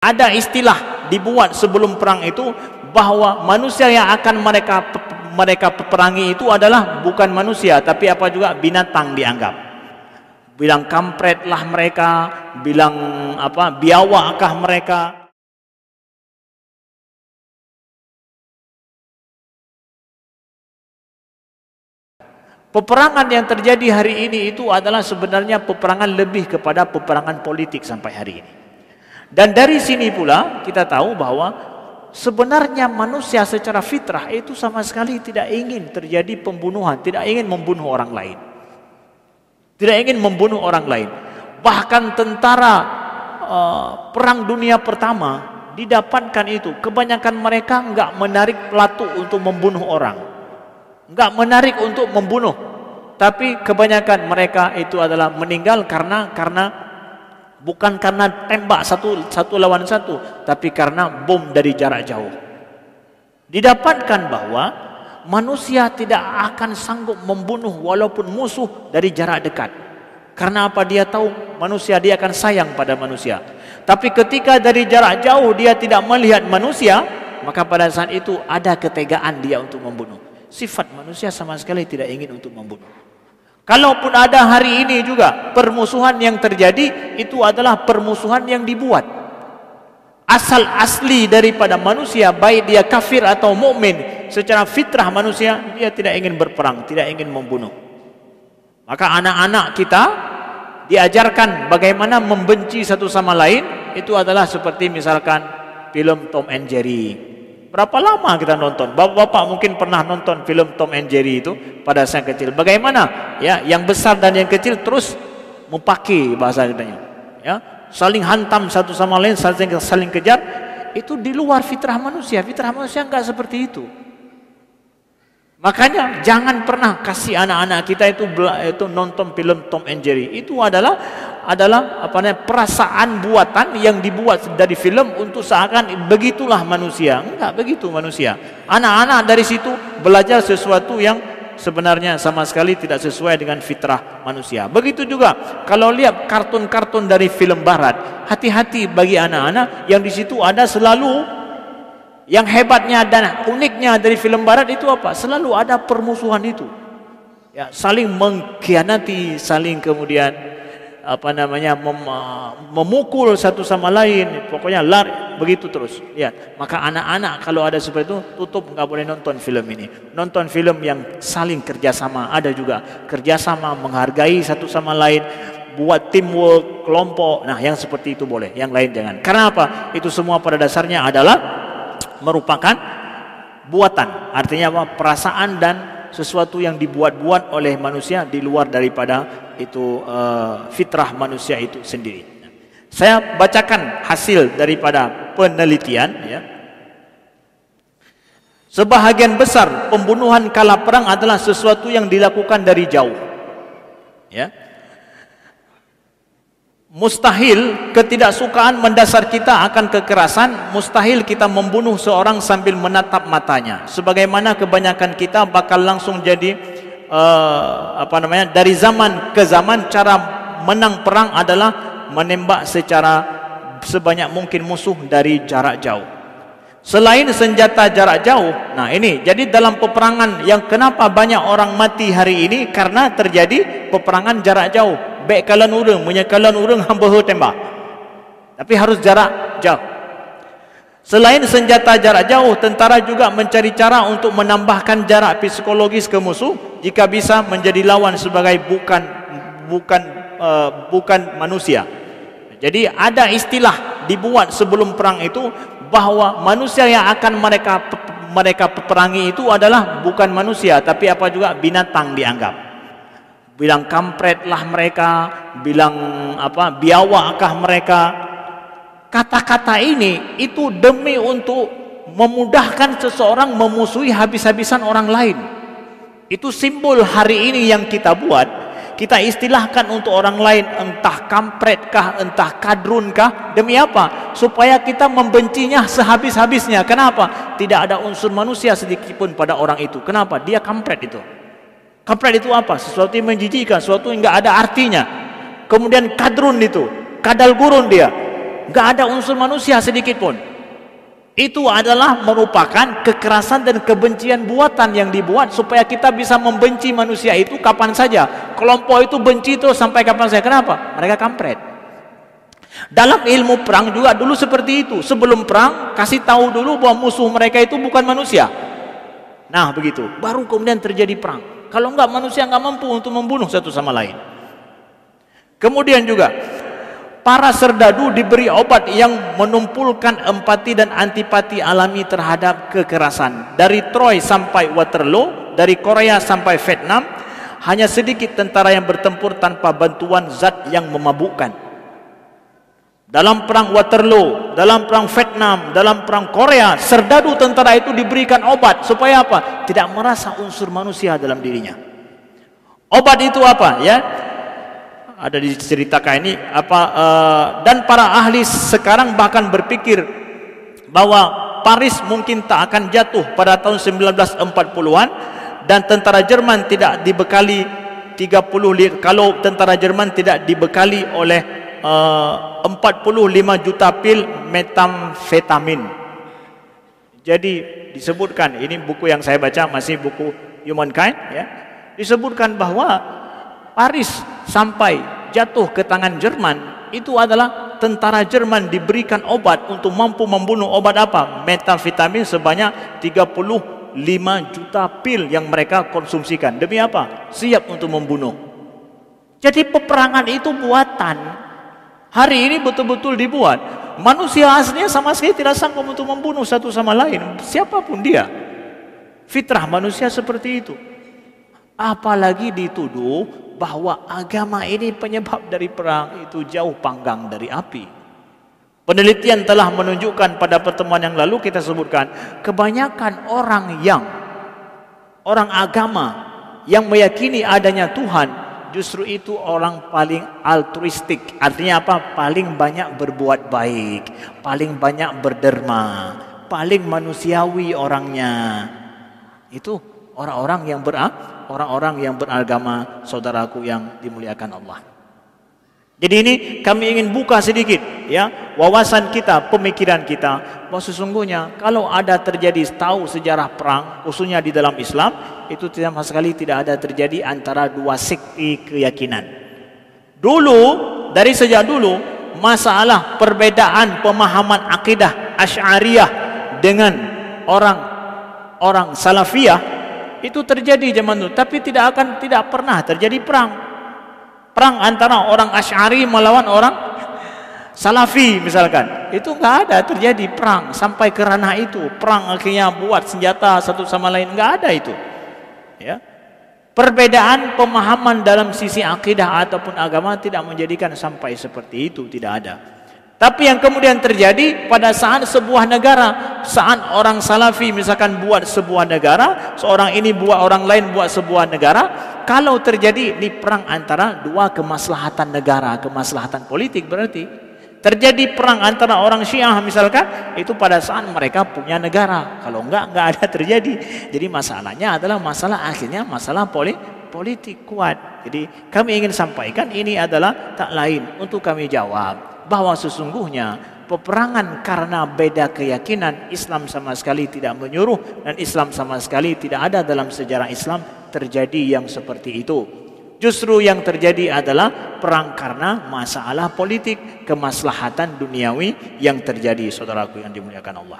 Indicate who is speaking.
Speaker 1: Ada istilah dibuat sebelum perang itu bahwa manusia yang akan mereka peperangi itu adalah bukan manusia tapi apa juga binatang dianggap. Bilang kampret lah mereka, bilang apa biawak kah mereka. Peperangan yang terjadi hari ini itu adalah sebenarnya peperangan lebih kepada peperangan politik sampai hari ini. Dan dari sini pula kita tahu bahwa sebenarnya manusia secara fitrah itu sama sekali tidak ingin terjadi pembunuhan, tidak ingin membunuh orang lain. Tidak ingin membunuh orang lain. Bahkan tentara perang dunia pertama didapatkan itu, kebanyakan mereka enggak menarik pelatu untuk membunuh orang. Enggak menarik untuk membunuh. Tapi kebanyakan mereka itu adalah meninggal karena bukan karena tembak satu lawan satu, tapi karena bom dari jarak jauh. Didapatkan bahwa manusia tidak akan sanggup membunuh walaupun musuh dari jarak dekat. Karena apa? Dia tahu manusia, dia akan sayang pada manusia. Tapi ketika dari jarak jauh dia tidak melihat manusia, maka pada saat itu ada ketegaan dia untuk membunuh. Sifat manusia sama sekali tidak ingin untuk membunuh. Kalaupun ada hari ini juga permusuhan yang terjadi, itu adalah permusuhan yang dibuat. Asal asli daripada manusia, baik dia kafir atau mukmin, secara fitrah manusia dia tidak ingin berperang, tidak ingin membunuh. Maka anak-anak kita diajarkan bagaimana membenci satu sama lain. Itu adalah seperti misalkan film Tom and Jerry. Berapa lama kita nonton? Bapak-bapak mungkin pernah nonton film Tom and Jerry itu pada saya kecil. Bagaimana? Ya, yang besar dan yang kecil terus mempaki bahasa katanya. Ya, saling hantam satu sama lain, saling kejar. Itu di luar fitrah manusia. Fitrah manusia enggak seperti itu. Makanya jangan pernah kasih anak-anak kita itu nonton film Tom and Jerry. Itu adalah apa namanya, perasaan buatan yang dibuat dari film untuk seakan begitulah manusia. Enggak begitu manusia. Anak-anak dari situ belajar sesuatu yang sebenarnya sama sekali tidak sesuai dengan fitrah manusia. Begitu juga kalau lihat kartun-kartun dari film barat, hati-hati bagi anak-anak yang di situ ada selalu. Yang hebatnya dan uniknya dari film barat itu apa? Selalu ada permusuhan itu. Ya, saling mengkhianati, saling kemudian apa namanya memukul satu sama lain. Pokoknya lari begitu terus. Ya, maka anak-anak kalau ada seperti itu tutup, enggak boleh nonton film ini. Nonton film yang saling kerjasama, ada juga kerjasama, menghargai satu sama lain, buat teamwork, kelompok. Nah, yang seperti itu boleh, yang lain jangan. Karena apa? Itu semua pada dasarnya adalah merupakan buatan, artinya apa? Perasaan dan sesuatu yang dibuat-buat oleh manusia di luar daripada itu fitrah manusia itu sendiri. Saya bacakan hasil daripada penelitian. Ya. Sebahagian besar pembunuhan kala perang adalah sesuatu yang dilakukan dari jauh. Ya. Mustahil ketidaksukaan mendasar kita akan kekerasan. Mustahil kita membunuh seorang sambil menatap matanya. Sebagaimana kebanyakan kita bakal langsung jadi apa namanya, dari zaman ke zaman cara menang perang adalah menembak sebanyak mungkin musuh dari jarak jauh. Selain senjata jarak jauh. Nah ini, jadi dalam peperangan yang kenapa banyak orang mati hari ini, karena terjadi peperangan jarak jauh. Baik kalan urang, punya kalan urang hamba tembak. Tapi harus jarak jauh. Selain senjata jarak jauh, tentara juga mencari cara untuk menambahkan jarak psikologis ke musuh jika bisa menjadi lawan sebagai bukan manusia. Jadi ada istilah dibuat sebelum perang itu bahwa manusia yang akan mereka peperangi itu adalah bukan manusia tapi apa juga binatang dianggap. Bilang kampret lah mereka, bilang apa biawak kah mereka. Kata-kata ini itu demi untuk memudahkan seseorang memusuhi habis-habisan orang lain. Itu simbol hari ini yang kita buat, kita istilahkan untuk orang lain, entah kampret kah, entah kadrun kah. Demi apa? Supaya kita membencinya sehabis-habisnya. Kenapa? Tidak ada unsur manusia sedikitpun pada orang itu. Kenapa? Dia kampret itu. Kampret itu apa? Sesuatu yang menjijikkan, sesuatu yang enggak ada artinya. Kemudian kadrun itu, kadal gurun dia. nggak ada unsur manusia sedikit pun. Itu adalah merupakan kekerasan dan kebencian buatan yang dibuat supaya kita bisa membenci manusia itu kapan saja. Kelompok itu benci terus sampai kapan saja. Kenapa? Mereka kampret. Dalam ilmu perang juga dulu seperti itu. Sebelum perang, kasih tahu dulu bahwa musuh mereka itu bukan manusia. Nah begitu, baru kemudian terjadi perang. Kalau enggak, manusia enggak mampu untuk membunuh satu sama lain. Kemudian juga para serdadu diberi obat yang menumpulkan empati dan antipati alami terhadap kekerasan. Dari Troy sampai Waterloo, dari Korea sampai Vietnam, hanya sedikit tentara yang bertempur tanpa bantuan zat yang memabukkan. Dalam perang Waterloo, dalam perang Vietnam, dalam perang Korea, serdadu tentara itu diberikan obat supaya apa? Tidak merasa unsur manusia dalam dirinya. Obat itu apa? Ya, ada diceritakan ini apa? Dan para ahli sekarang bahkan berpikir bahwa Paris mungkin tak akan jatuh pada tahun 1940-an dan tentara Jerman tidak dibekali 30, kalau tentara Jerman tidak dibekali oleh 45 juta pil metamfetamin. Jadi disebutkan, ini buku yang saya baca masih buku Humankind ya. Disebutkan bahwa Paris sampai jatuh ke tangan Jerman itu adalah tentara Jerman diberikan obat untuk mampu membunuh. Obat apa? Metamfetamin sebanyak 35 juta pil yang mereka konsumsikan. Demi apa? Siap untuk membunuh. Jadi peperangan itu buatan. Hari ini betul-betul dibuat. Manusia aslinya sama sekali tidak sanggup untuk membunuh satu sama lain, siapapun dia. Fitrah manusia seperti itu. Apalagi dituduh bahwa agama ini penyebab dari perang, itu jauh panggang dari api. Penelitian telah menunjukkan, pada pertemuan yang lalu kita sebutkan, kebanyakan orang agama yang meyakini adanya Tuhan, justru itu orang paling altruistik. Artinya apa? Paling banyak berbuat baik, paling banyak berderma, paling manusiawi orangnya. Itu orang-orang yang beragama, saudaraku yang dimuliakan Allah. Jadi ini kami ingin buka sedikit ya wawasan kita, pemikiran kita, bahwa sesungguhnya kalau ada terjadi tahu sejarah perang, khususnya di dalam Islam, itu sama sekali tidak ada terjadi antara dua sekte keyakinan. Dulu, dari sejak dulu, masalah perbedaan pemahaman akidah Asy'ariyah dengan orang Salafiyah itu terjadi zaman dulu, tapi tidak pernah terjadi perang antara orang Asy'ari melawan orang Salafi misalkan. Itu enggak ada terjadi perang sampai ke ranah itu. Perang akhirnya buat senjata satu sama lain, enggak ada itu. Ya. Perbedaan pemahaman dalam sisi akidah ataupun agama tidak menjadikan sampai seperti itu, tidak ada. Tapi yang kemudian terjadi pada saat sebuah negara, saat orang Salafi misalkan buat sebuah negara, seorang ini buat, orang lain buat sebuah negara, kalau terjadi ini perang antara dua kemaslahatan negara, kemaslahatan politik, berarti terjadi perang antara orang Syiah misalkan, itu pada saat mereka punya negara. Kalau enggak ada terjadi. Jadi masalahnya adalah masalah akhirnya masalah politik kuat. Jadi kami ingin sampaikan ini adalah tak lain untuk kami jawab bahwa sesungguhnya peperangan karena beda keyakinan, Islam sama sekali tidak menyuruh, dan Islam sama sekali tidak ada dalam sejarah Islam terjadi yang seperti itu. Justru yang terjadi adalah perang karena masalah politik, kemaslahatan duniawi yang terjadi, saudaraku yang dimuliakan Allah.